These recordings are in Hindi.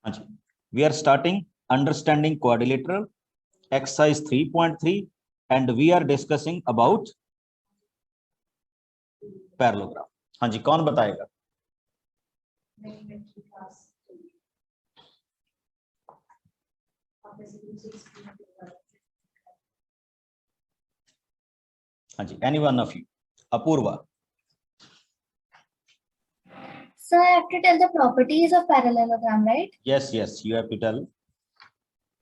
हाँ जी, we are starting understanding quadrilateral exercise 3.3 and we are discussing about parallelogram. हाँ जी, कौन बताएगा? हाँ जी, any one of you? Apurva. So I have to tell the properties of parallelogram, right? Yes, you have to tell.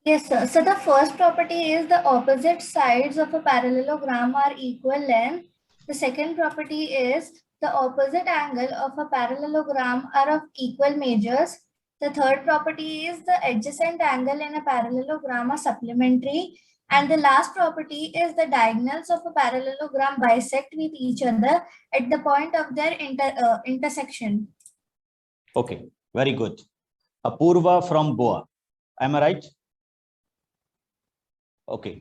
Yes, sir. So the first property is the opposite sides of a parallelogram are equal length. The second property is the opposite angle of a parallelogram are of equal measures. The third property is the adjacent angle in a parallelogram are supplementary. And the last property is the diagonals of a parallelogram bisect with each other at the point of their intersection. Okay, very good. Apurva from Goa. Am I right? Okay.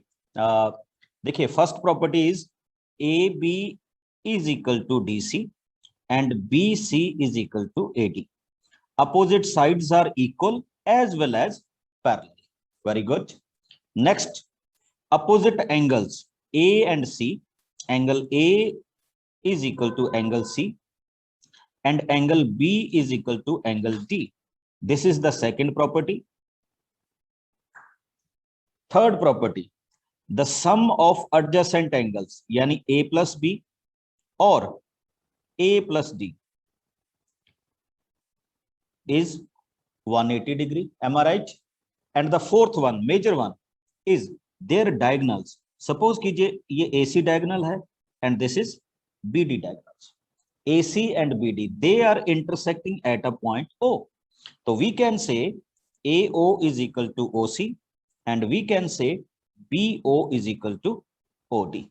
देखिए, first property is A B is equal to D C and B C is equal to A D. Opposite sides are equal as well as parallel. Very good. Next, opposite angles A and C. Angle A is equal to angle C and angle B is equal to angle D. This is the second property. Third property, the sum of adjacent angles yani A plus B or A plus D is 180 degree. Am I right? And the fourth one, major one, is their diagonals. Suppose कीजिए ये AC diagonal है and this is BD diagonals. AC and BD, they are intersecting at a point O. So we can say AO is equal to OC and we can say BO is equal to OD.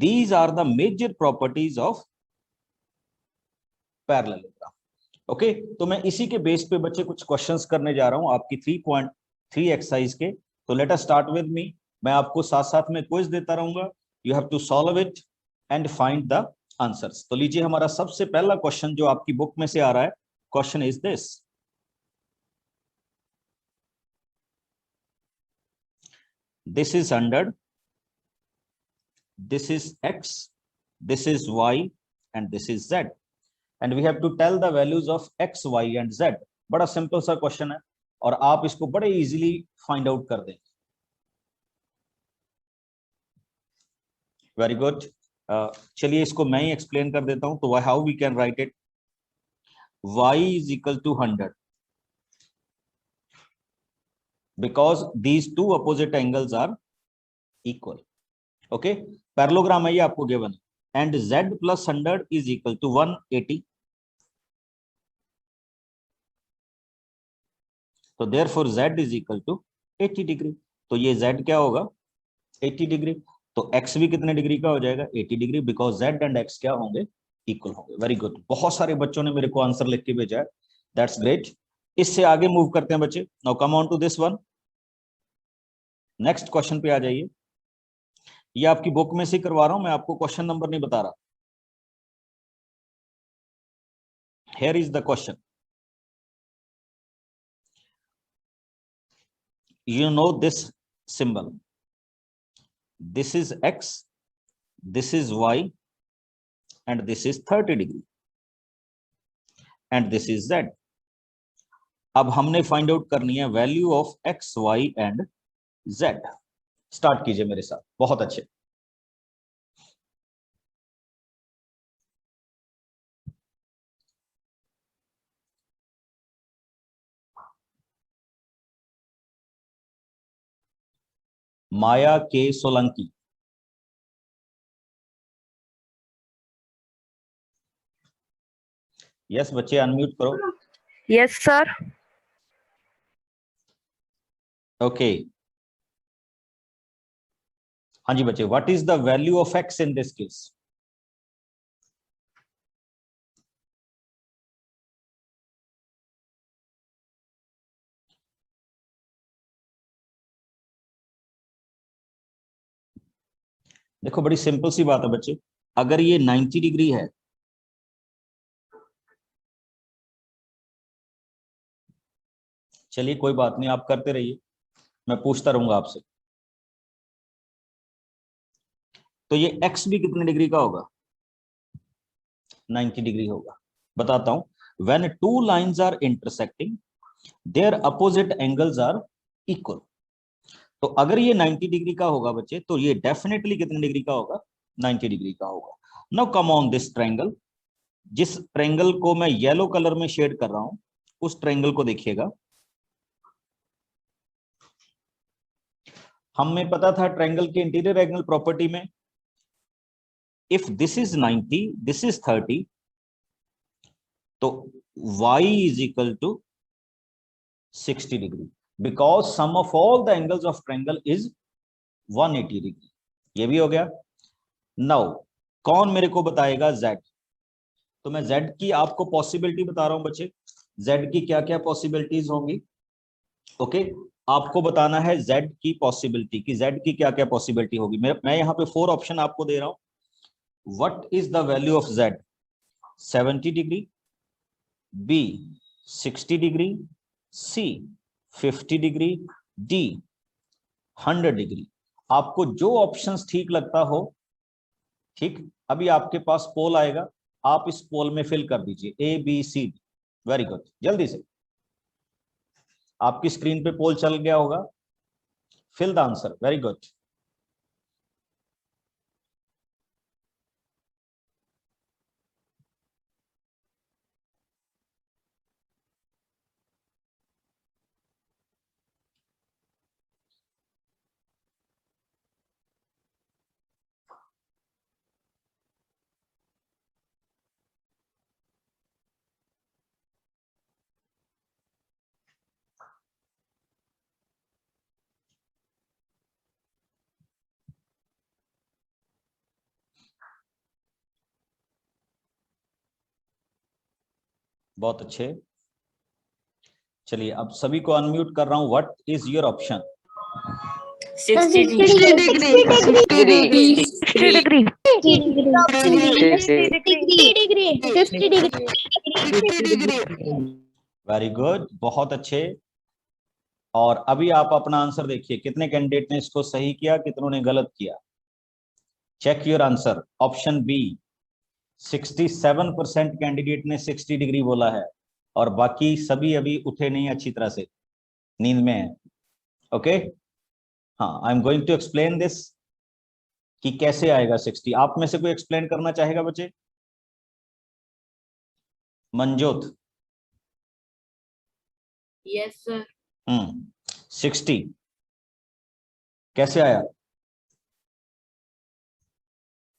These are the major properties of parallelogram. Okay, तो मैं इसी के बेस पे बच्चे कुछ क्वेश्चंस करने जा रहा हूं आपकी 3.3 एक्सरसाइज के. तो let us start with me. मैं आपको साथ साथ में क्विज देता रहूंगा. You have to solve it and find the answers. तो लीजिए, हमारा सबसे पहला क्वेश्चन जो आपकी बुक में से आ रहा है, question is this. This is 100, this is x, this is y and this is z. And we have to tell the values of x, y and z. बड़ा सिंपल सा क्वेश्चन है और आप इसको बड़े इजीली फाइंड आउट कर देंगे. Very good. चलिए इसको मैं ही एक्सप्लेन कर देता हूं. तो how we can write it. y is equal to 100 because these two opposite angles are equal. Okay, parallelogram है ये आपको given. And z plus 100 is equal to 180. तो therefore z is equal to 80 degree. तो ये z क्या होगा? 80 डिग्री. तो x भी कितने डिग्री का हो जाएगा? 80 degree, because z and x क्या होंगे? इक्वल होंगे. Very good. बहुत सारे बच्चों ने मेरे को आंसर लिख के भेजा है. That's great. इससे आगे मूव करते हैं बच्चे. Now come on to this one. Next question पे आ जाइए. ये आपकी बुक में से करवा रहा हूं मैं, आपको क्वेश्चन नंबर नहीं बता रहा. Here is the question. You know this symbol. This is x, this is y, and this is 30 degree, and this is z. अब हमने फाइंड आउट करनी है value of x, y and z. Start कीजिए मेरे साथ. बहुत अच्छे. माया के सोलंकी. यस बच्चे, अनम्यूट करो. Yes sir. ओके. हाँ जी बच्चे, what is the value of x in this case? देखो बड़ी सिंपल सी बात है बच्चे. अगर ये 90 डिग्री है चलिए कोई बात नहीं, आप करते रहिए, मैं पूछता रहूंगा आपसे। तो ये x भी कितने डिग्री का होगा? 90 डिग्री होगा। बताता हूं, when two lines are intersecting their opposite angles are equal. तो अगर ये 90 डिग्री का होगा बच्चे, तो ये डेफिनेटली कितने डिग्री का होगा? 90 डिग्री का होगा। Now come on this triangle. जिस ट्रायंगल को मैं येलो कलर में शेड कर रहा हूं, उस ट्रायंगल को देखिएगा। हमें पता था ट्रायंगल के इंटीरियर एंगल प्रॉपर्टी में, if this is 90, this is 30, तो y is equal to 60 degree, because sum of all the angles of triangle is 180 degree. ये भी हो गया। नाउ कौन मेरे को बताएगा z? तो मैं z की आपको पॉसिबिलिटी बता रहा हूं बच्चे, z की क्या क्या पॉसिबिलिटीज होंगी। ओके, आपको बताना है z की पॉसिबिलिटी की z की क्या क्या पॉसिबिलिटी होगी। मैं यहाँ पे 4 ऑप्शन आपको दे रहा हूं। What is the value of z? 70 degree, b 60 degree, c 50 degree, d 100 degree. आपको जो ऑप्शंस ठीक लगता हो, ठीक, अभी आपके पास पोल आएगा, आप इस पोल में फिल कर दीजिए A B C D। Very good, जल्दी से। आपकी स्क्रीन पे पोल चल गया होगा, fill the answer. Very good. बहुत अच्छे। चलिए अब सभी को अनम्यूट कर रहा हूं। What is your option? 60 very good, बहुत अच्छे। और अभी आप अपना आंसर देखिए, कितने कैंडिडेट ने इसको सही किया, कितनों ने गलत किया। Check your answer. Option B, 67% candidate ने 60 डिग्री बोला है, और बाकी सभी अभी उठे नहीं अच्छी तरह से, नींद में है। ओके, हाँ, I am going to explain this कि कैसे आएगा 60। आप में से कोई एक्सप्लेन करना चाहेगा बच्चे? मंजोत। Yes sir. 60 कैसे आया?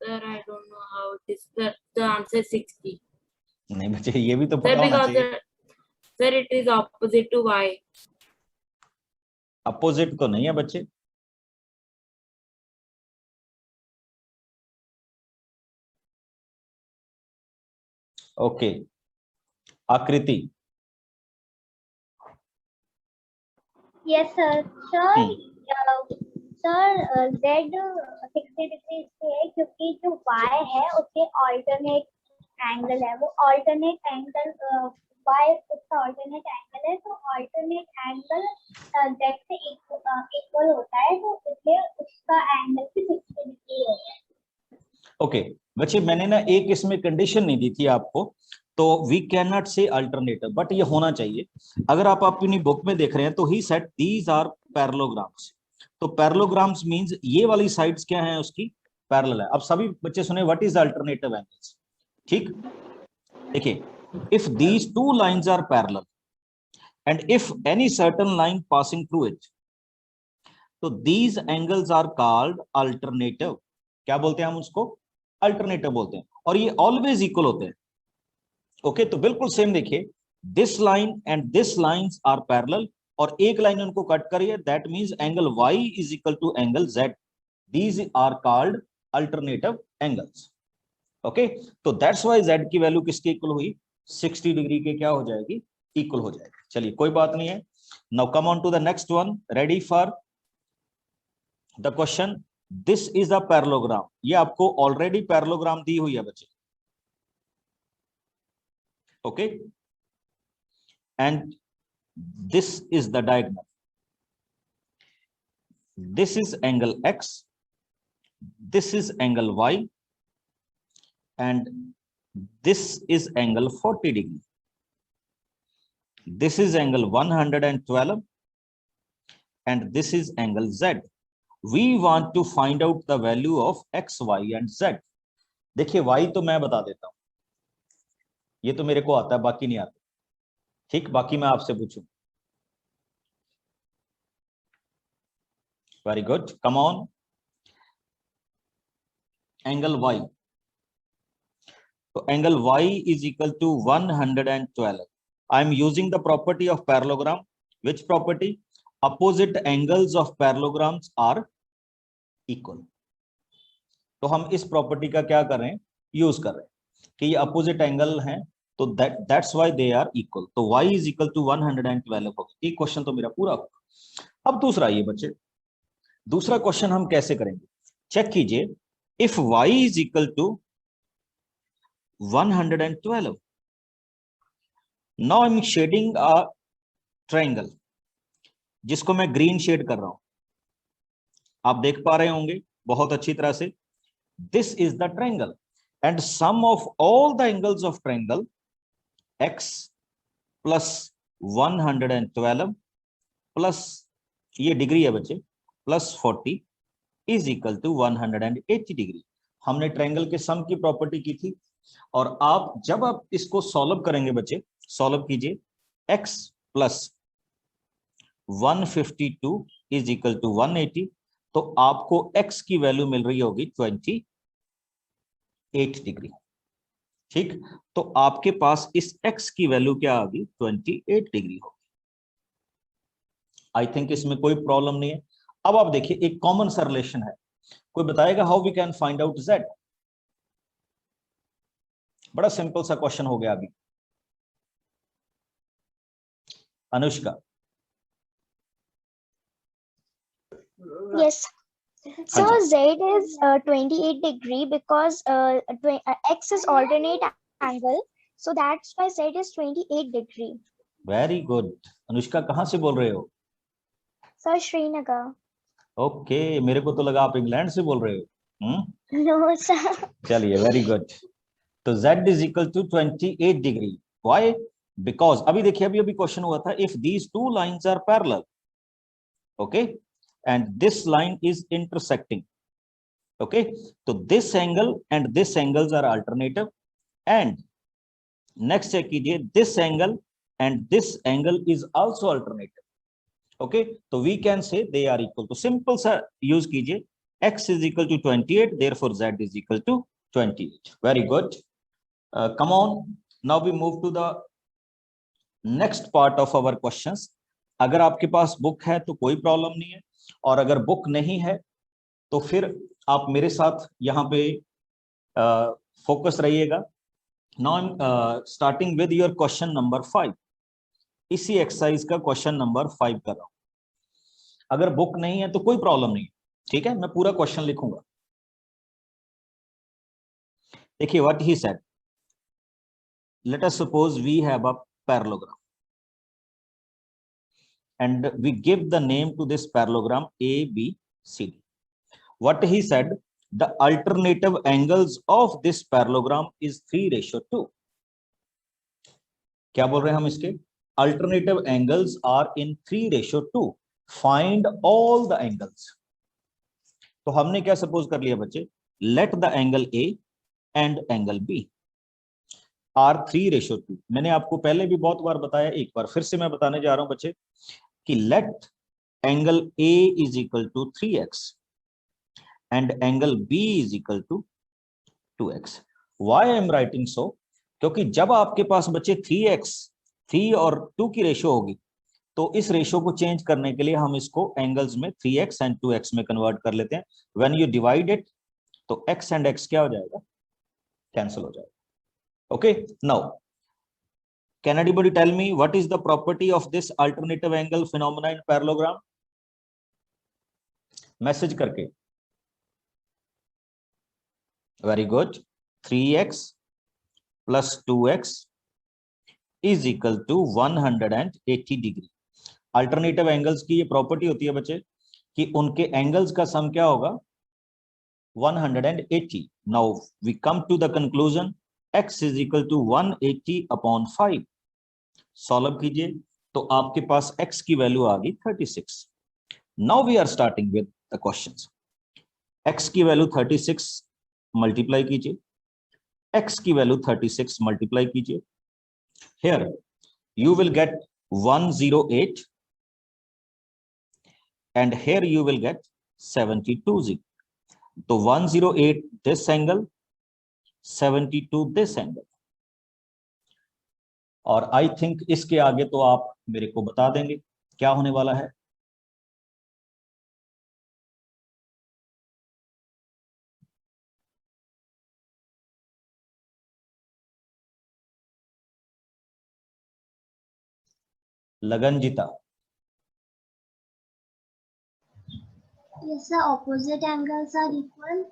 Sir I don't know how it is, the answer 60 नहीं बच्चे, ये भी तो सर, पता होना बिकॉज चाहिए। Sir it is opposite to y। Opposite तो नहीं है बच्चे। ओके, आकृति। Yes, sir. Sir, Z 60 degree इसलिए है क्योंकि जो Y है उसके ऑल्टरनेट एंगल है, वो ऑल्टरनेट एंगल Y उसका ऑल्टरनेट एंगल है, तो ऑल्टरनेट एंगल Z से इक्वल होता है, तो इसलिए उसका एंगल भी 60 डिग्री होता है। ओके बच्चे, मैंने ना एक इसमें कंडीशन नहीं दी थी आपको, तो वी कैन नॉट से अल्टरनेटिव, बट ये होना चाहिए। अगर आप अपनी बुक में देख रहे हैं तो ही सेट दीज आर पैरेललोग्राम्स। तो पैरेललोग्राम्स मींस ये वाली साइड्स क्या है उसकी? पैरेलल है। अब सभी बच्चे सुने, व्हाट इज अल्टरनेटिव एंगल्स? ठीक, देखिए, if these two lines are parallel and if any certain line passing through it, तो these angles are called alternative. क्या बोलते हैं हम उसको? अल्टरनेटिव बोलते हैं, और ये ऑलवेज इक्वल होते हैं। ओके, तो बिल्कुल सेम देखिए, this line and this lines are parallel, और एक लाइन उनको कट करिए, that means angle y is equal to angle z। These are called alternative angles. Okay, तो दैट्स व्हाई z की वैल्यू किसके इक्वल हुई? 60 डिग्री के क्या हो जाएगी? इक्वल हो जाएगी। चलिए कोई बात नहीं है। Now come on to the next one. Ready for the question? This is a parallelogram. ये आपको ऑलरेडी पैरेललोग्राम दी हुई है बच्चे। Okay, and this is the diagonal. This is angle X, this is angle Y, and this is angle 40 degree. This is angle 112 and this is angle Z. We want to find out the value of X, Y and Z. देखिए Y तो मैं बता देता हूं, ये तो मेरे को आता है, बाकी नहीं आता। ठीक, बाकी मैं आपसे पूछूं। Very good, come on. Angle Y, तो angle Y is equal to 112. I am using the property of parallelogram. Which property? Opposite angles of parallelograms are equal. तो हम इस प्रॉपर्टी का क्या कर रहे हैं, यूज कर रहे हैं कि ये अपोजिट एंगल हैं, तो that's why they are equal. तो y इज इक्वल टू 112 होगा। एक क्वेश्चन तो मेरा पूरा होगा। अब दूसरा, ये बच्चे दूसरा क्वेश्चन हम कैसे करेंगे, चेक कीजिए। If y is equal to 112, now I am shading a triangle, जिसको मैं ग्रीन शेड कर रहा हूं, आप देख पा रहे होंगे बहुत अच्छी तरह से। This is the triangle and sum of all the angles of triangle x plus 112 plus ये डिग्री है बच्चे plus 40 is equal to 180 degree. हमने ट्रायंगल के सम की प्रॉपर्टी की थी, और आप जब आप इसको सॉल्व करेंगे बच्चे, सॉल्व कीजिए, x plus 152 is equal to 180, तो आपको x की वैल्यू मिल रही होगी 28 डिग्री। ठीक, तो आपके पास इस x की वैल्यू क्या आ गई, 28 डिग्री होगी। आई थिंक इसमें कोई प्रॉब्लम नहीं है। अब आप देखिए, एक कॉमन सा रिलेशन है, कोई बताएगा how we can find out z? बड़ा सिंपल सा क्वेश्चन हो गया अभी। Anushka. Yes. So Z is 28 degree because X is alternate angle. So that's why Z is 28 degree. Very good. Anushka कहां से बोल रहे हो? Sir, Srinagar. ओके, मेरे को तो लगा आप इंग्लैंड से बोल रहे हो। No, sir. चलिए, वेरी गुड। तो Z is equal to 28 degree. Why? Because अभी देखिए, अभी क्वेश्चन हुआ था, if these two lines are parallel, okay, and this line is intersecting, okay, so this angle and this angles are alternative, and next check कीजिए, this angle and this angle is also alternative, okay, so we can say they are equal। तो simple सा use कीजिए, x is equal to 28, therefore z is equal to 28। very good, come on, now we move to the next part of our questions। अगर आपके पास बुक है तो कोई प्रॉब्लम नहीं है, और अगर बुक नहीं है तो फिर आप मेरे साथ यहाँ पे फोकस रहिएगा। Now I am starting with your question number 5। इसी एक्सरसाइज का क्वेश्चन नंबर 5 कर रहा हूं। अगर बुक नहीं है तो कोई प्रॉब्लम नहीं, ठीक है, मैं पूरा क्वेश्चन लिखूंगा। देखिए, what he said, let us suppose we have a parallelogram and we give the name to this parallelogram A, B, C, D. What he said, the alternative angles of this parallelogram is 3:2। क्या बोल रहे हैं हम इसके? Alternative angles are in 3:2। Find all the angles। तो हमने क्या सपोज कर लिया बच्चे, let the angle A and angle B are 3:2। मैंने आपको पहले भी बहुत बार बताया, एक बार फिर से मैं बताने जा रहा हूं बच्चे कि let angle A is equal to 3x and angle B is equal to 2x। Why I am writing so? क्योंकि जब आपके पास बच्चे 3 और 2 की रेशियो होगी, तो इस रेशियो को चेंज करने के लिए हम इसको एंगल्स में 3x and 2x में कन्वर्ट कर लेते हैं। When you divide it, तो x and x क्या हो जाएगा, कैंसिल हो जाएगा। Okay, now can anybody tell me what is the property of this alternative angle phenomena in parallelogram? Message करके। Very good. 3x plus 2x is equal to 180 degree. Alternative angles की ये प्रॉपर्टी होती है बच्चे कि उनके एंगल्स का सम क्या होगा 180। Now we come to the conclusion x is equal to 180 upon 5। Solve कीजिए तो आपके पास x की वैल्यू आ गई 36। Now we are starting with the questions. x की वैल्यू 36 मल्टीप्लाई कीजिए, x की वैल्यू 36 मल्टीप्लाई कीजिए। Here you will get 108 and here you will get 72. तो 108 this angle, 72 this angle. और आई थिंक इसके आगे तो आप मेरे को बता देंगे क्या होने वाला है। लगनजीता। Yes, sir. Opposite angles are equal.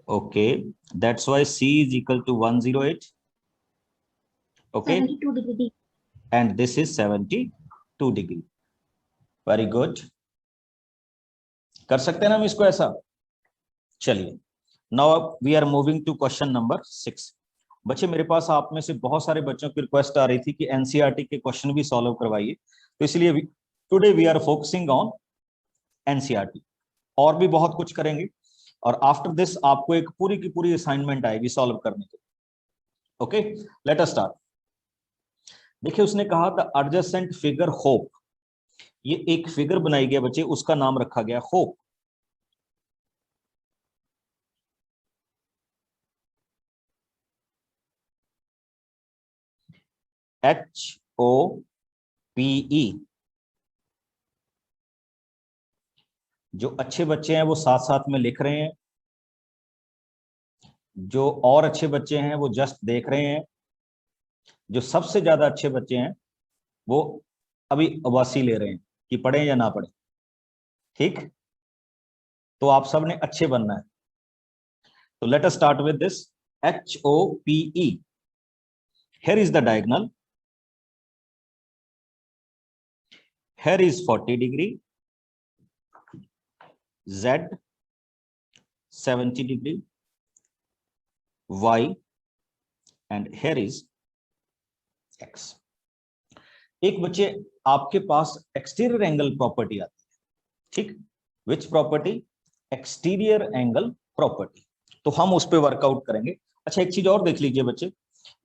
Okay, that's why C is equal to 108. Okay, 72 degree. and this is 72 degree. Very good. कर सकते हैं ना हम इसको ऐसा। चलिए, now we are moving to question number 6। बच्चे मेरे पास आप में से बहुत सारे बच्चों की रिक्वेस्ट आ रही थी कि एनसीईआरटी के क्वेश्चन भी सॉल्व करवाइए, तो इसलिए today we are focusing on NCERT. और भी बहुत कुछ करेंगे और आफ्टर दिस आपको एक पूरी की पूरी असाइनमेंट आएगी सॉल्व करने की। Okay, late us start. देखिए उसने कहा था एडजेसेंट फिगर होप, ये एक फिगर बनाई गया बच्चे, उसका नाम रखा गया होप। HOPE। जो अच्छे बच्चे हैं वो साथ साथ में लिख रहे हैं, जो और अच्छे बच्चे हैं वो जस्ट देख रहे हैं, जो सबसे ज्यादा अच्छे बच्चे हैं वो अभी अबासी ले रहे हैं कि पढ़े या ना पढ़े। ठीक, तो आप सबने अच्छे बनना है। तो let us start with this HOPE। Here is the diagonal, here is 40 degree, Z 70 degree, Y, and here is X। एक बच्चे आपके पास एक्सटीरियर एंगल प्रॉपर्टी आती है, ठीक, which property? Exterior angle property. तो हम उस पर वर्कआउट करेंगे। अच्छा एक चीज और देख लीजिए बच्चे,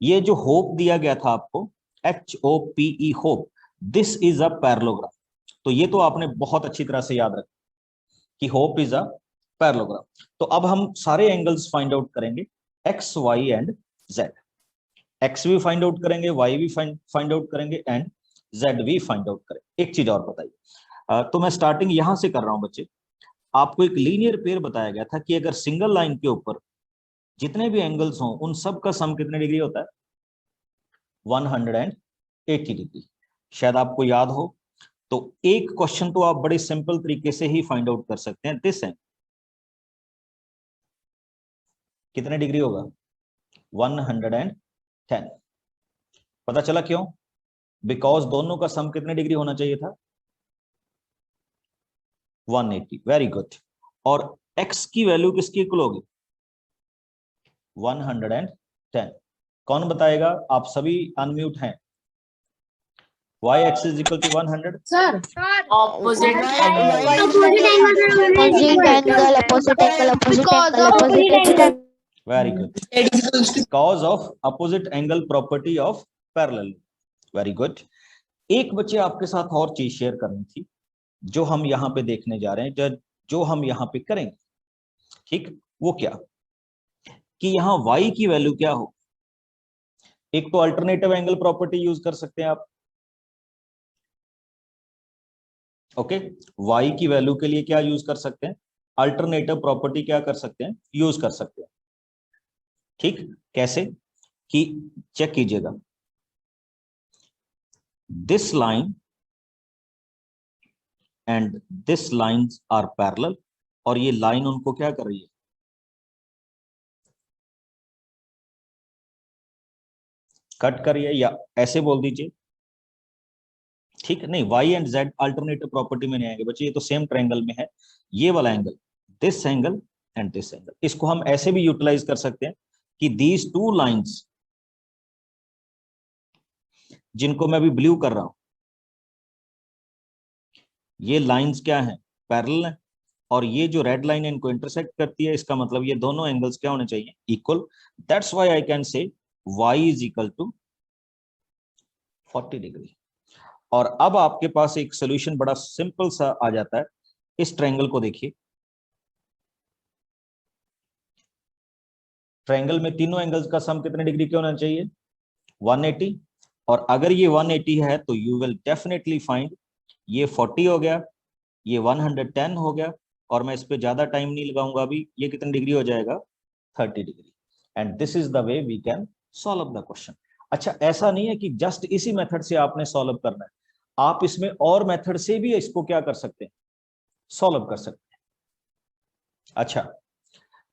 ये जो होप दिया गया था आपको HOPE hope, this is a parallelogram. तो ये तो आपने बहुत अच्छी तरह से याद रखा कि होप इज अ पैरेललोग्राम। तो अब हम सारे एंगल्स फाइंड आउट करेंगे, X Y and Z. X भी फाइंड आउट करेंगे, वाई भी फाइंड आउट करेंगे एंड जेड भी फाइंड आउट करेंगे। एक चीज और बताइए, तो मैं स्टार्टिंग यहां से कर रहा हूं बच्चे। आपको एक लीनियर पेयर बताया गया था कि अगर सिंगल लाइन के ऊपर जितने भी एंगल्स हों उन सब का सम कितने डिग्री होता है? 180 डिग्री। शायद आपको याद हो, तो एक क्वेश्चन तो आप बड़े सिंपल तरीके से ही फाइंड आउट कर सकते हैं। दिस है कितने डिग्री होगा? 110। पता चला क्यों? बिकॉज दोनों का सम कितने डिग्री होना चाहिए था? 180। Very good. और x की वैल्यू किसकी इक्वल होगी? 110। कौन बताएगा? आप सभी अनम्यूट हैं। y x is equal to 100। Sir, opposite Opposite angle. Very good. Cause of opposite angle property of parallel। Very good। एक बच्चे आपके साथ और चीज शेयर करनी थी जो हम यहाँ पे देखने जा रहे हैं, जो हम यहाँ पे करेंगे, ठीक, वो क्या कि यहाँ y की वैल्यू क्या हो। एक तो अल्टरनेटिव एंगल प्रॉपर्टी यूज कर सकते हैं आप। ओके, y की वैल्यू के लिए क्या यूज कर सकते हैं? अल्टरनेटिव प्रॉपर्टी क्या कर सकते हैं? यूज कर सकते हैं। ठीक, कैसे कि चेक कीजिएगा, this line and this lines are parallel, और ये लाइन उनको क्या कर रही है? कट करिए या ऐसे बोल दीजिए, ठीक है। नहीं, y and z alternative property में नहीं आएंगे बच्चे, ये तो सेम ट्रायंगल में है। ये वाला angle, this angle and this angle, इसको हम ऐसे भी यूटिलाइज कर सकते हैं कि दीज टू लाइंस, जिनको मैं अभी ब्लू कर रहा हूं, ये लाइंस क्या हैं, पैरेलल है, और ये जो रेड लाइन इनको इंटरसेक्ट करती है, इसका मतलब ये दोनों एंगल्स क्या होने चाहिए, equal. That's why I can say y is equal to 40 degree. और अब आपके पास एक सोल्यूशन बड़ा सिंपल सा आ जाता है। इस ट्रायंगल को देखिए, ट्रायंगल में तीनों एंगल्स का सम कितने डिग्री के होना चाहिए, 180। और अगर ये 180 है तो यू विल डेफिनेटली फाइंड ये 40 हो गया, ये 110 हो गया, और मैं इस पे ज्यादा टाइम नहीं लगाऊंगा अभी, ये कितनी डिग्री हो जाएगा, 30 degree. And this is the way we can solve the question. अच्छा, ऐसा नहीं है कि जस्ट इसी मेथड से आपने सॉल्व करना है, आप इसमें और मेथड से भी इसको क्या कर सकते हैं, सॉल्व कर सकते हैं। अच्छा,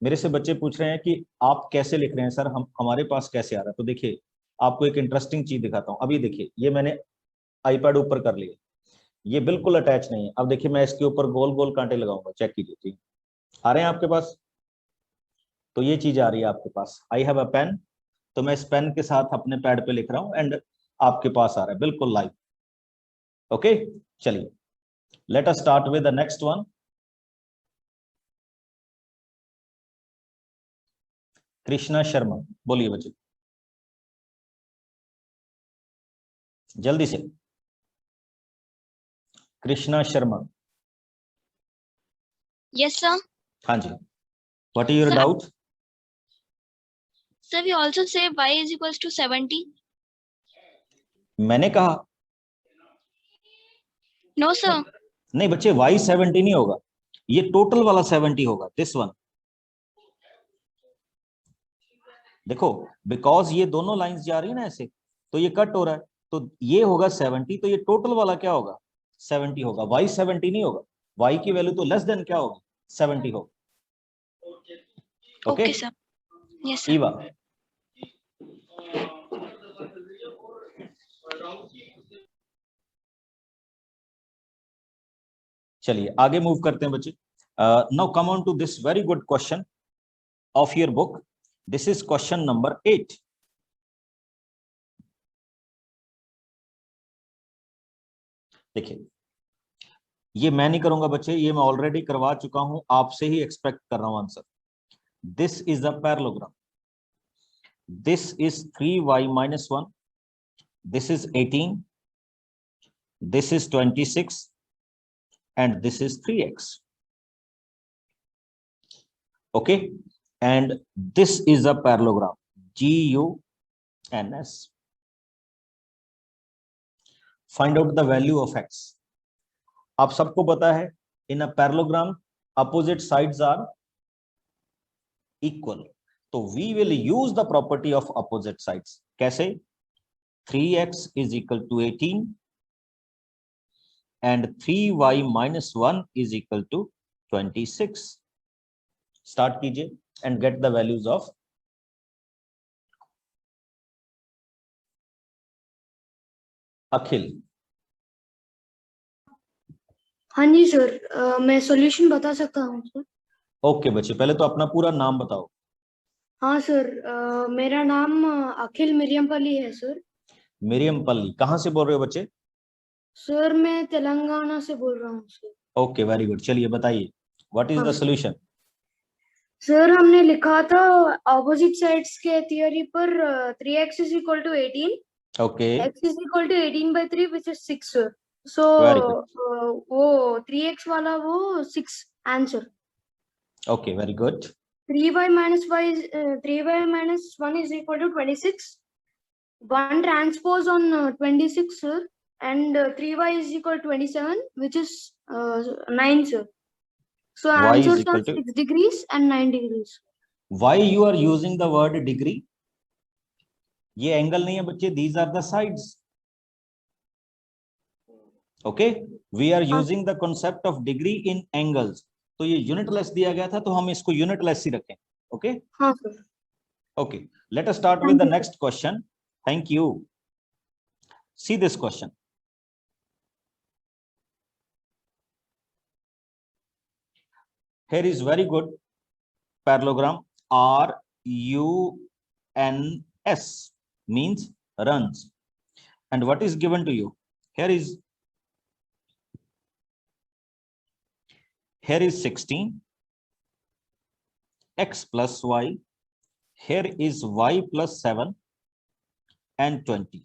मेरे से बच्चे पूछ रहे हैं कि आप कैसे लिख रहे हैं सर, हमारे पास कैसे आ रहा है। तो देखिए, आपको एक इंटरेस्टिंग चीज दिखाता हूं। अभी देखिए, ये मैंने आईपैड ऊपर कर लिया, ये बिल्कुल अटैच नहीं है। अब देखिए, मैं इसके ऊपर गोल गोल कांटे लगाऊंगा, चेक कीजिए, ठीक आ रहे हैं आपके पास। तो ये चीज आ रही है आपके पास, आई हैव अ पेन, तो मैं इस पेन के साथ अपने पैड पे लिख रहा हूं, एंड आपके पास आ रहा है बिल्कुल लाइव। ओके, चलिए, let us start with the next one. Krishna Sharma, बोलिए बच्चे, जल्दी से। Krishna Sharma, Yes, sir. हाँ जी, what is your Sir, doubt. sir, we also say y is equals to 70. मैंने कहा No, sir. नहीं बच्चे, y 70 नहीं होगा, ये टोटल वाला 70 होगा, दिस वन। देखो, बिकॉज ये दोनों लाइंस जा रही है ना ऐसे, तो ये कट हो रहा है, तो ये होगा 70, तो ये टोटल वाला क्या होगा, 70 होगा, y 70 नहीं होगा, y की वैल्यू तो लेस देन क्या होगी, 70 होगा। Okay, sir. Yes, sir. Eva, चलिए आगे मूव करते हैं बच्चे। Now come on to this very good question of your book. This is question number 8। देखिए, ये मैं नहीं करूंगा बच्चे, ये मैं ऑलरेडी करवा चुका हूं, आपसे ही एक्सपेक्ट कर रहा हूं answer. This is a parallelogram, this is 3y minus 1, this is 18, this is 26, and this is 3x. Okay, and this is a parallelogram, GUNS. Find out the value of x. आप सबको पता है, in a parallelogram opposite sides are equal, तो we will use the property of opposite sides. कैसे, 3x is equal to 18 and 3y minus 1 is equal to 26. Start कीजिए and get the values of अखिल। हाँ जी सर, मैं सॉल्यूशन बता सकता हूँ सर। ओके बच्चे, पहले तो अपना पूरा नाम बताओ। हाँ सर, मेरा नाम अखिल मिरियमपल्ली है सर। मिरियमपल्ली, कहाँ से बोल रहे हो बच्चे। सर मैं तेलंगाना से बोल रहा हूँ सर। ओके, वेरी गुड, चलिए बताइए, what is the solution. Sir हमने लिखा था ऑपोजिट साइड्स के थियरी पर 3x is equal to 18, okay, x is equal to 18 by 3 which is 6 sir. So Very good. वो 3x वाला वो 6 answer. Okay, very good. 3y minus 1 is equal to 26. 1 transpose on 26 sir, and 3y is equal to 27, which is 9 sir. So Y is answers equal are to- 6 degrees and 9 degrees. Why you are using the word degree? ये एंगल नहीं है बच्चे, these are the sides. Okay, we are using the concept of degree in angles. तो ये यूनिटलेस दिया गया था, तो हम इसको यूनिटलेस ही रखें। ओके, हाँ sir. Okay, let us start with the next question. Thank you. See this question. Here is very good parallelogram. RUNS means runs. And what is given to you? Here is 16 x plus y. Here is y plus 7 and 20.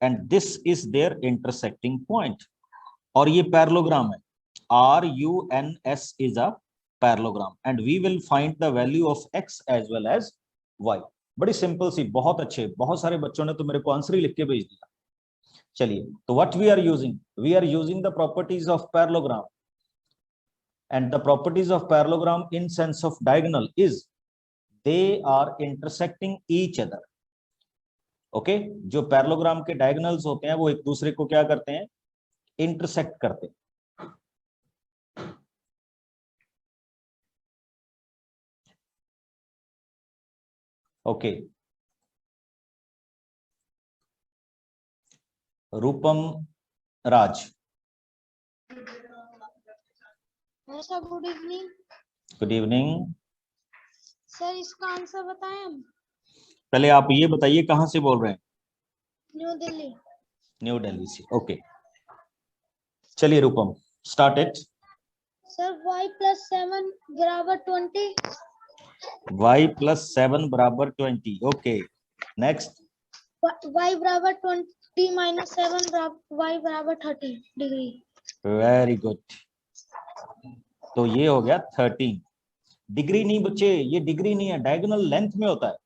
And this is their intersecting point. और ये parallelogram है. RUNS is a parallelogram and we will find the value of x as well as y. बड़ी सिंपल सी, बहुत अच्छे, बहुत सारे बच्चों ने तो मेरे को आंसर ही लिख के भेज दिया. चलिए, तो what we are using? We are using the properties of parallelogram. And the properties of parallelogram in sense of diagonal is they are intersecting each other. Okay? जो parallelogram के diagonals होते हैं वो एक दूसरे को क्या करते हैं? Intersect करते हैं. Okay. Rupam Raj. Sir good evening. Good evening. Sir इसका आंसर बताएं हम. पहले आप ये बताइए कहां से बोल रहे हैं? न्यू दिल्ली. न्यू दिल्ली से. ओके, चलिए Rupam, start it. Sir y plus 7 बराबर 20. y plus 7 बराबर 20. Okay, next. y बराबर 20 minus 7 y बराबर 30 डिग्री. Very good. तो ये हो गया 13 डिग्री. नहीं बच्चे, ये डिग्री नहीं है, डायगोनल लेंथ में होता है.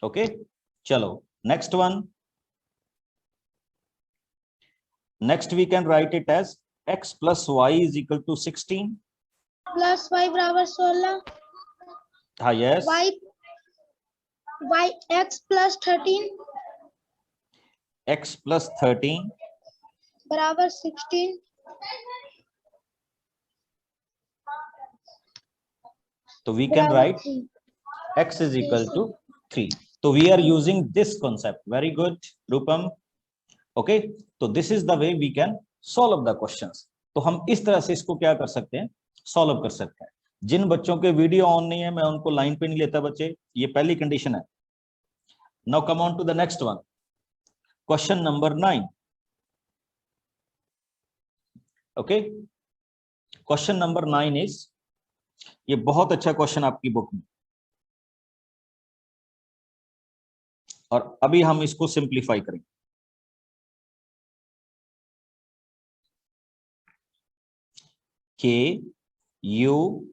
ओके, चलो next one. Next we can write it as x plus y is equal to 16 plus y बराबर 16. हाँ, yes. y x plus 13 x plus 13 बराबर 16. तो we can write x is equal to 3. So we are using this concept. Very good, Rupam. Okay, so this is the way we can solve the questions. तो हम इस तरह से इसको क्या कर सकते हैं? सॉल्व कर सकते हैं. जिन बच्चों के वीडियो ऑन नहीं है मैं उनको लाइन पे नहीं लेता बच्चे, ये पहली कंडीशन है. Now come on to the next one. Question number 9. Okay, question number 9 is, ये बहुत अच्छा क्वेश्चन आपकी बुक में, और अभी हम इसको सिंप्लीफाई करेंगे. KULR.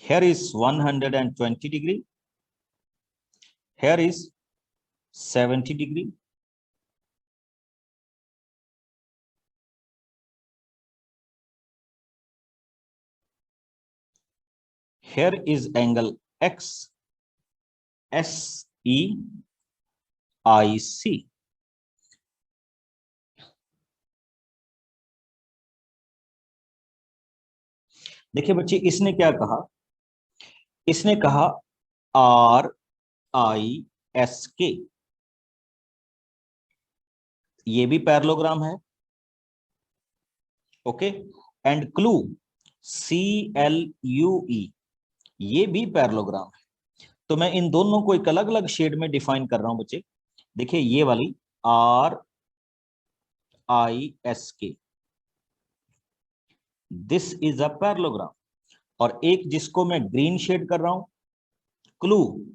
Here is 120 degree. Here is 70 degree. Here is angle X, SEIC. देखिए बच्चे, इसने क्या कहा? इसने कहा RISK. ये भी पैरेललोग्राम है. ओके, एंड क्लू CLUE, ये भी पैरेललोग्राम है. तो मैं इन दोनों को एक अलग अलग शेड में डिफाइन कर रहा हूं बच्चे. देखिए ये वाली RISK, this is a parallelogram. और एक जिसको मैं ग्रीन शेड कर रहा हूं, clue,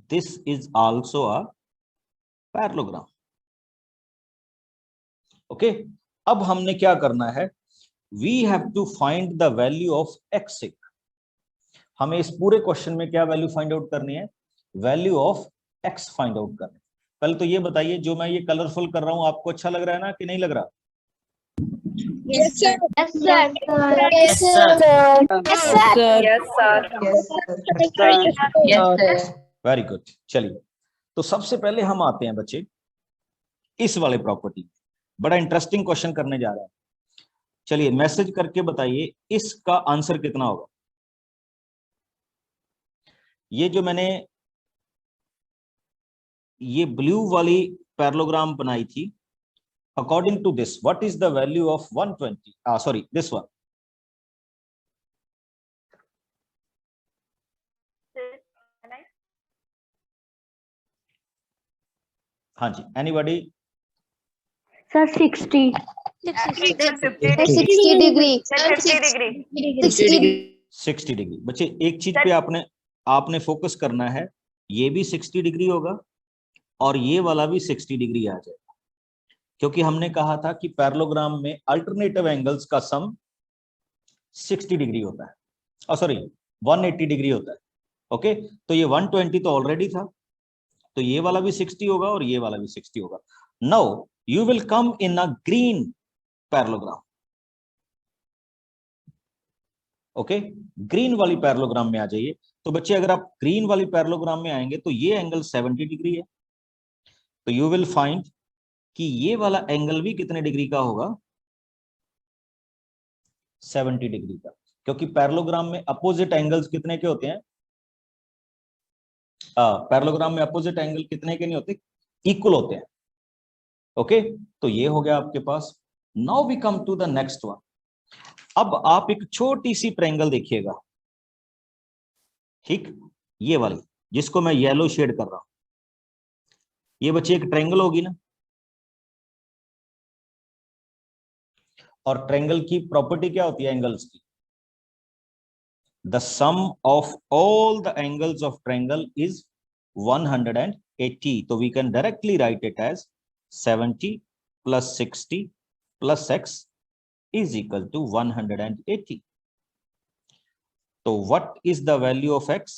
this is also a parallelogram. Okay, अब हमने क्या करना है? We have to find the value of x. हमें इस पूरे क्वेश्चन में क्या वैल्यू फाइंड आउट करनी है? Value of x find out करनी है. पहले तो ये बताइए, जो मैं ये कलरफुल कर रहा हूं आपको अच्छा लग रहा है ना कि नहीं लग रहा? Yes, sir. Yes, sir. Yes, sir. Yes, sir. Very good. चलिए, तो सबसे पहले हम आते हैं बच्चे इस वाले प्रॉपर्टी. बड़ा इंटरेस्टिंग क्वेश्चन करने जा रहा है. चलिए मैसेज करके बताइए इसका आंसर कितना होगा. ये जो मैंने ये ब्लू वाली पैरेललोग्राम बनाई थी, according to this what is the value of 120, sorry this one, हाँ जी, एनीबॉडी? Sir, 60. 60 degree. 60 डिग्री। बच्चे एक चीज पे आपने फोकस करना है, ये भी 60 डिग्री होगा और ये वाला भी 60 डिग्री आ जाएगा, क्योंकि हमने कहा था कि पैरेललोग्राम में अल्टरनेटिव एंगल्स का सम 60 डिग्री होता है, सॉरी 180 डिग्री होता है। ओके, तो ये 120 तो ऑलरेडी था, तो ये वाला भी 60 होगा और ये वाला भी 60 होगा। Now you will come in a green parallelogram. Okay, green वाली पैरेललोग्राम में आ जाइए। तो बच्चे अगर आप ग्रीन वाली पैरेललोग्राम में आएंगे तो ये एंगल 70 डिग्री है, तो यू विल फाइंड कि ये वाला एंगल भी कितने डिग्री का होगा, 70 डिग्री का, क्योंकि पैरेललोग्राम में अपोजिट एंगल्स कितने के होते हैं? पैरेललोग्राम में अपोजिट एंगल कितने के नहीं होते, इक्वल होते हैं। ओके, तो ये हो गया आपके पास। Now we come to the next one. अब आप एक छोटी सी ट्रायंगल देखिएगा, ठीक, ये वाली जिसको मैं येलो शेड कर रहा हूं, ये बच्चे एक ट्रायंगल होगी ना, और ट्रायंगल की प्रॉपर्टी क्या होती है एंगल्स की? The sum of all the angles of triangle is 180, तो we can directly write it as 70 plus 60 plus x is equal to 180. तो what is the value of x?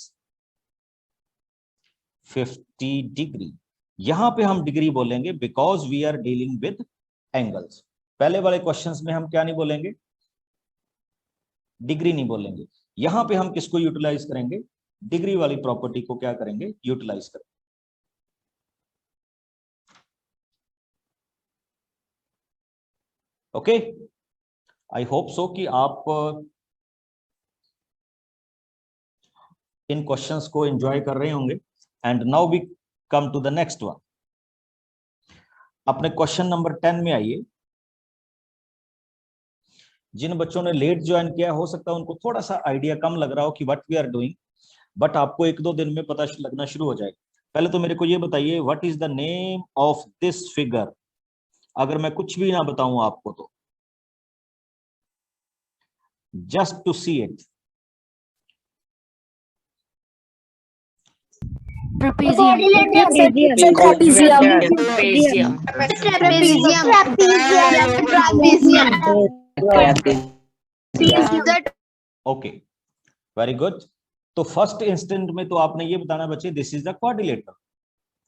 50 degree. यहां पे हम डिग्री बोलेंगे because we are dealing with angles. पहले वाले क्वेश्चंस में हम क्या नहीं बोलेंगे, डिग्री नहीं बोलेंगे। यहां पे हम किसको यूटिलाइज करेंगे, डिग्री वाली प्रॉपर्टी को क्या करेंगे, यूटिलाइज करेंगे। ओके, आई होप सो कि आप इन क्वेश्चंस को एंजॉय कर रहे होंगे। And now we come to the next one. अपने क्वेश्चन नंबर 10 में आइए। जिन बच्चों ने लेट ज्वाइन किया, हो सकता है उनको थोड़ा सा आइडिया कम लग रहा हो कि what we are doing, but आपको 1-2 दिन में पता लगना शुरू हो जाएगा। पहले तो मेरे को ये बताइए, what is the name of this figure? अगर मैं कुछ भी ना बताऊं आपको तो just to see it, okay, very good. तो फर्स्ट इंस्टेंट में तो आपने ये बताना बच्चे, this is the quadrilateral.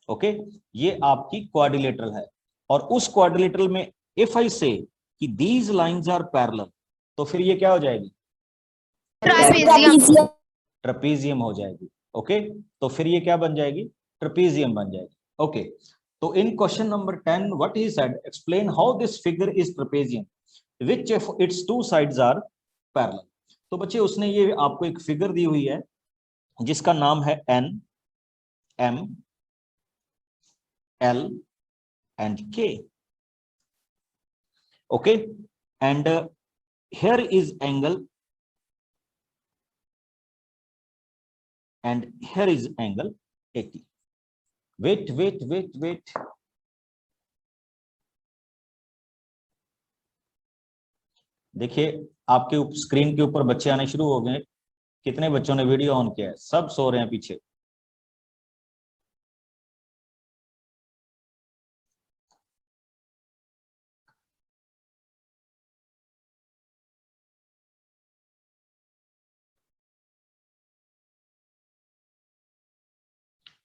Okay, ये आपकी क्वाड्रिलेटरल है, और उस क्वाड्रिलेटरल में इफ आई से कि दीज लाइंस आर पैरेलल, तो फिर ये क्या हो जाएगी, ट्रेपेजियम हो जाएगी। ओके, तो फिर ये क्या बन जाएगी, ट्रेपेजियम बन जाएगी। ओके, तो in question number 10 what he said, explain how this figure is trapezium which if its two sides are parallel. तो बच्चे उसने ये आपको एक फिगर दी हुई है जिसका नाम है N, M, L and K. Okay, and here is angle and here is angle 80. Wait. देखिए आपके स्क्रीन के ऊपर बच्चे आने शुरू हो गए। कितने बच्चों ने वीडियो ऑन किया है? सब सो रहे हैं पीछे।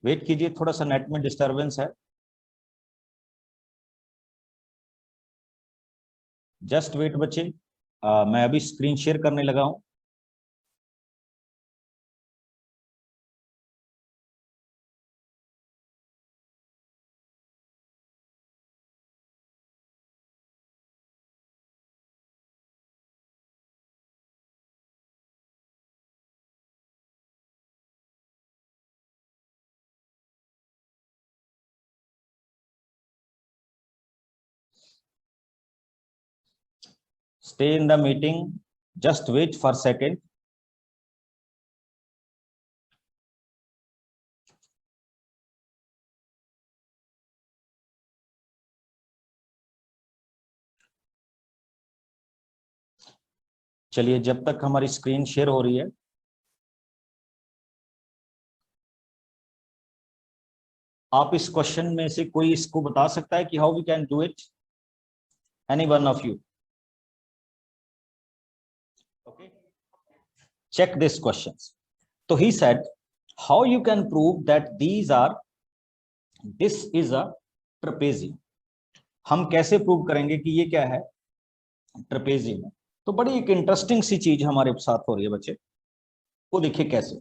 वेट कीजिए, थोड़ा सा नेट में डिस्टरबेंस है, जस्ट वेट बच्चे। मैं अभी स्क्रीन शेयर करने लगा हूं। Stay in the meeting. Just wait for a second. चलिए, जब तक हमारी स्क्रीन शेयर हो रही है, आप इस क्वेश्चन में से कोई इसको बता सकता है कि how we can do it? Any one of you? Okay, check this questions. So he said, how you can prove that this is a trapezium? हम कैसे प्रूव करेंगे कि ये क्या है? ट्रेपेजियम है। तो बड़ी एक इंटरेस्टिंग सी चीज हमारे साथ हो रही है बच्चे, वो देखिए कैसे।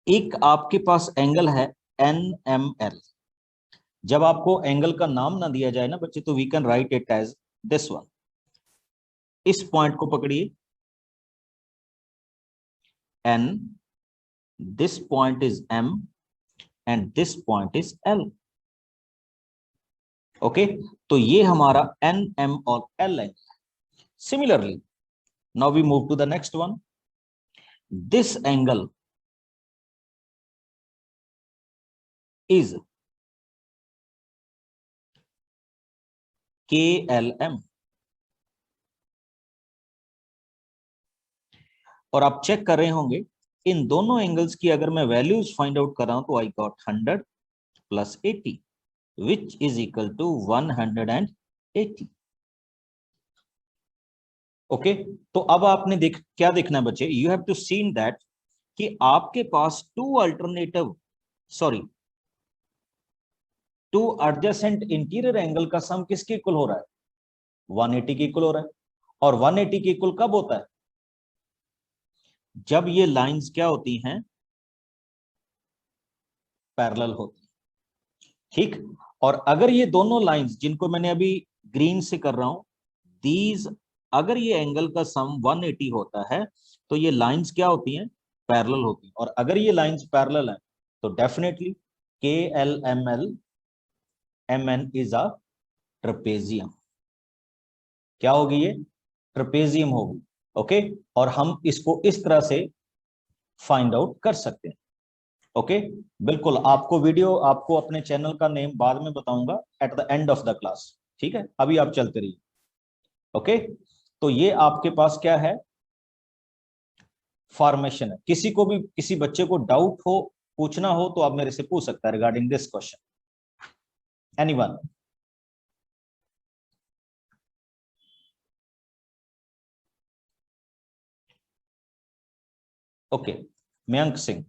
एक आपके पास एंगल है NML। जब आपको एंगल का नाम ना दिया जाए ना बच्चे, तो we can write it as this one. इस पॉइंट को पकड़िए N, this point is M and this point is L. Okay, तो ये हमारा N, M और L है। Similarly, now we move to the next one. This angle is KLM. और आप चेक कर रहे होंगे इन दोनों एंगल्स की अगर मैं वैल्यूज फाइंड आउट कर रहा हूं तो I got 100 plus 80 which is equal to 180। Okay, तो अब आपने क्या देखना है बच्चे? You have to seen that कि आपके पास टू एडजेसेंट इंटीरियर एंगल का सम किसके इक्वल हो रहा है? 180 के इक्वल हो रहा है। और 180 के इक्वल कब होता है? जब ये लाइंस क्या होती हैं? पैरेलल होती हैं। ठीक, और अगर ये दोनों लाइंस जिनको मैंने अभी ग्रीन से कर रहा हूं, दीज, अगर ये एंगल का सम 180 होता है तो ये लाइंस क्या होती हैं? पैरेलल होती हैं। और अगर ये लाइंस पैरेलल हैं तो definitely KLML MN is a trapezium. क्या होगी ये? ट्रेपेजियम होगी। ओके, और हम इसको इस तरह से फाइंड आउट कर सकते हैं। ओके, बिल्कुल। आपको वीडियो, आपको अपने चैनल का नेम बाद में बताऊंगा at the end of the class. ठीक है, अभी आप चलते रहिए। ओके, तो ये आपके पास क्या है? फॉर्मेशन है। किसी को भी, किसी बच्चे को डाउट हो, पूछना हो तो आप मेरे से पूछ सकता है regarding this question. Anyone? Okay, Mayank Singh.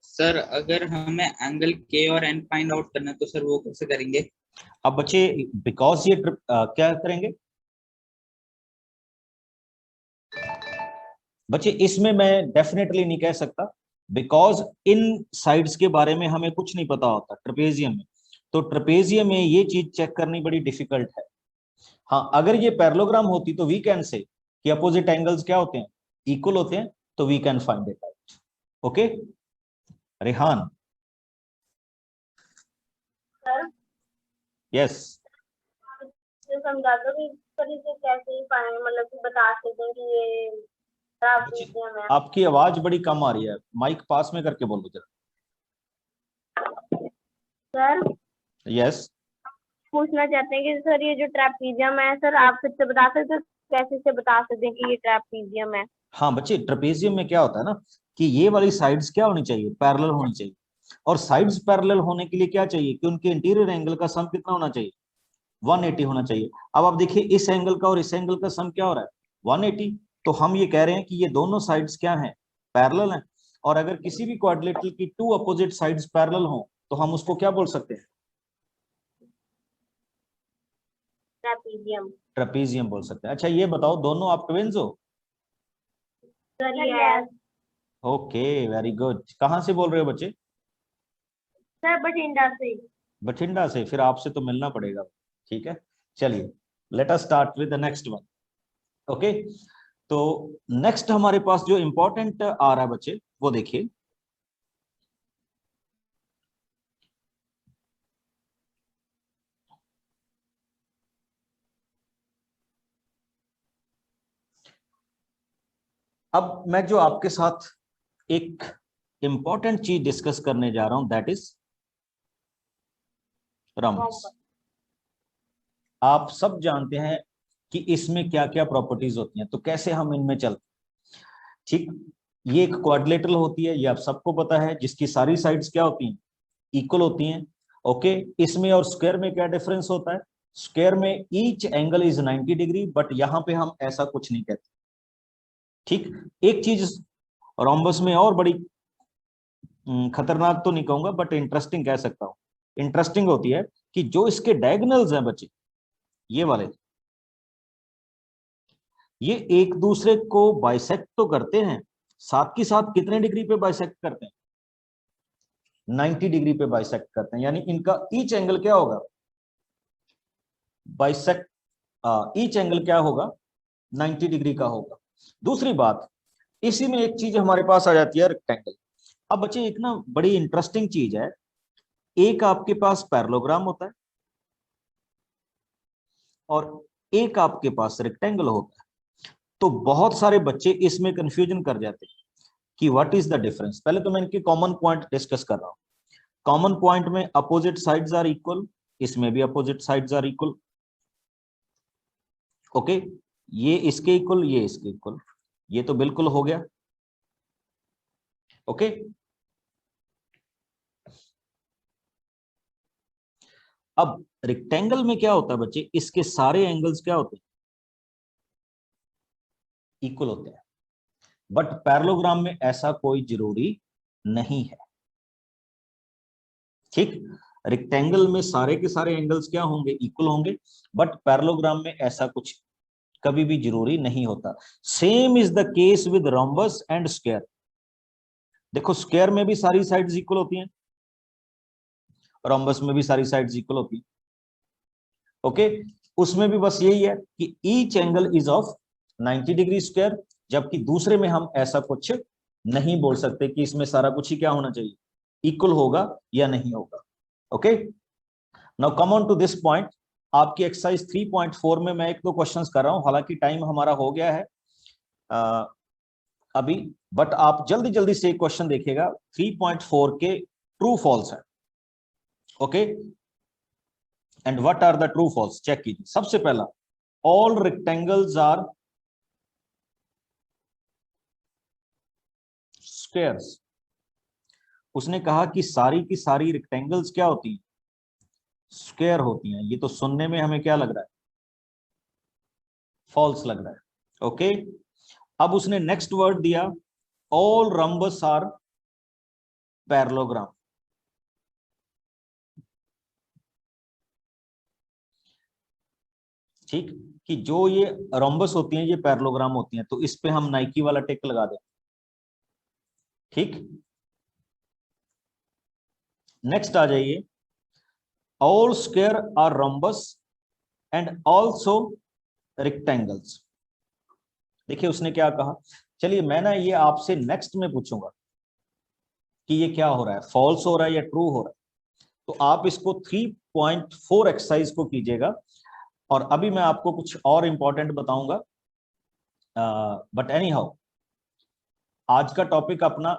Sir अगर हमें एंगल के और एन फाइंड आउट करना है तो सर वो कैसे करेंगे? अब बच्चे बिकॉज ये क्या करेंगे बच्चे? इसमें मैं डेफिनेटली नहीं कह सकता, बिकॉज इन साइड्स के बारे में हमें कुछ नहीं पता होता ट्रेपेजियम में। तो ट्रेपेजियम में ये चीज चेक करनी बड़ी डिफिकल्ट है। हाँ, अगर ये पैरेललोग्राम होती तो वी कैन से कि अपोजिट एंगल्स क्या होते हैं? इक्वल होते हैं, तो we can find it out. Okay, Rehan. Yes, समझा दो कि तरीके कैसे ही पाएंगे, मतलब कि बता सकते हैं कि ये ट्रेपेजियम है। आपकी आवाज बड़ी कम आ रही है, माइक पास में करके बोलो जरा। सर यस, पूछना चाहते हैं कि सर ये जो ट्रेपेजियम है, सर आप फिर से बता सकते हो कैसे से बता सकते हैं कि ये ट्रेपेजियम है? हाँ बच्चे, ट्रेपेजियम में क्या होता है ना कि ये वाली साइड्स क्या होनी चाहिए? पैरेलल होनी चाहिए। और साइड्स पैरेलल होने के लिए क्या चाहिए कि उनके इंटीरियर एंगल का सम कितना होना चाहिए? 180 होना चाहिए। अब आप देखिए इस एंगल का और इस एंगल का सम क्या हो रहा है? 180। तो हम ये कह रहे हैं कि ये दोनों साइड्स क्या हैं? पैरेलल हैं। और अगर किसी भी क्वाड्रिलेटरल की टू अपोजिट साइड्स पैरेलल हो तो हम उसको क्या बोल सकते हैं? ट्रेपेजियम। ट्रेपेजियम बोल सकते हैं। अच्छा ये बताओ, दोनों आप ट्विन्स हो? Sir yes. Okay, very good. कहाँ से बोल रहे हो बच्चे? सर बठिंडा से। बठिंडा से? फिर आपसे तो मिलना पड़ेगा। ठीक है, चलिए, let us start with the next one. Okay, तो नेक्स्ट हमारे पास जो इंपॉर्टेंट आ रहा है बच्चे, वो देखिए। अब मैं जो आपके साथ एक इंपॉर्टेंट चीज डिस्कस करने जा रहा हूं, दैट इज रम्बस। आप सब जानते हैं कि इसमें क्या क्या प्रॉपर्टीज होती हैं, तो कैसे हम इनमें चलते। ठीक, ये एक क्वाड्रिलेटरल होती है, ये आप सबको पता है, जिसकी सारी साइड्स क्या होती हैं, इक्वल होती हैं। ओके, इसमें और स्क्वायर में क्या डिफरेंस होता है, स्क्वायर में each angle is 90 degree, but यहां पे हम ऐसा कुछ नहीं कहते। ठीक, एक चीज रोम्बस में और बड़ी खतरनाक तो नहीं कहूंगा बट इंटरेस्टिंग कह सकता हूं, इंटरेस्टिंग होती है कि जो इसके डायगोनल्स हैं बच्चे, ये वाले, ये एक दूसरे को बाइसेक्ट तो करते हैं, साथ ही साथ कितने डिग्री पे बाइसेक्ट करते हैं, 90 डिग्री पे बाइसेक्ट करते हैं। यानी इनका ईच एंगल क्या होगा, बाइसेक्ट ईच एंगल क्या होगा, 90 डिग्री का होगा। दूसरी बात, इसी में एक चीज हमारे पास आ जाती है, रेक्टेंगल। अब बच्चे एक ना बड़ी इंटरेस्टिंग चीज है, एक आपके पास पैरेललोग्राम होता है और एक आपके पास रेक्टेंगल होता है। तो बहुत सारे बच्चे इसमें कंफ्यूजन कर जाते हैं कि व्हाट इज द डिफरेंस। पहले तो मैं इनके कॉमन पॉइंट डिस्कस कर रहा हूं। कॉमन पॉइंट में अपोजिट साइड्स आर इक्वल, इसमें भी opposite sides are equal. Okay, ये इसके इक्वल, ये इसके इक्वल, ये तो बिल्कुल हो गया। ओके, अब रेक्टेंगल में क्या होता है बच्चे, इसके सारे एंगल्स क्या होते हैं, इक्वल होते हैं। बट पैरेललोग्राम में ऐसा कोई जरूरी नहीं है। ठीक, रेक्टेंगल में सारे के सारे एंगल्स क्या होंगे, इक्वल होंगे, बट पैरेललोग्राम में ऐसा कुछ कभी भी जरूरी नहीं होता। Same is the case with rhombus and square. देखो, स्क्वायर में भी सारी साइड्स इक्वल होती हैं, रोम्बस में भी सारी साइड्स इक्वल होती हैं। ओके, उसमें भी बस यही है कि each angle is of 90 degree square, जबकि दूसरे में हम ऐसा कुछ नहीं बोल सकते कि इसमें सारा कुछ ही क्या होना चाहिए, इक्वल होगा या नहीं होगा। Okay, now come on to this point. आपकी एक्सरसाइज 3.4 में मैं एक दो क्वेश्चंस कर रहा हूं, हालांकि टाइम हमारा हो गया है अभी, बट आप जल्दी जल्दी से एक क्वेश्चन देखिएगा। 3.4 के ट्रू फॉल्स है। Okay, and what are the true false, check कीजिए। सबसे पहला, ऑल रेक्टेंगल्स आर स्क्वायर्स। उसने कहा कि सारी की सारी रेक्टेंगल्स क्या होती हैं, स्क्वायर होती हैं। ये तो सुनने में हमें क्या लग रहा है, फॉल्स लग रहा है। ओके, अब उसने नेक्स्ट वर्ड दिया, ऑल रम्बस आर पैरेललोग्राम। ठीक, कि जो ये रोम्बस होती हैं ये पैरेललोग्राम होती हैं, तो इस पे हम नाइकी वाला टिक लगा दें। ठीक, नेक्स्ट आ जाइए, all square are rhombus and also rectangles. देखिए उसने क्या कहा। चलिए मैं ना ये आपसे नेक्स्ट में पूछूंगा कि ये क्या हो रहा है, फॉल्स हो रहा है या ट्रू हो रहा है। तो आप इसको 3.4 एक्सरसाइज को कीजिएगा, और अभी मैं आपको कुछ और इंपॉर्टेंट बताऊंगा। बट एनी हाउ, आज का टॉपिक अपना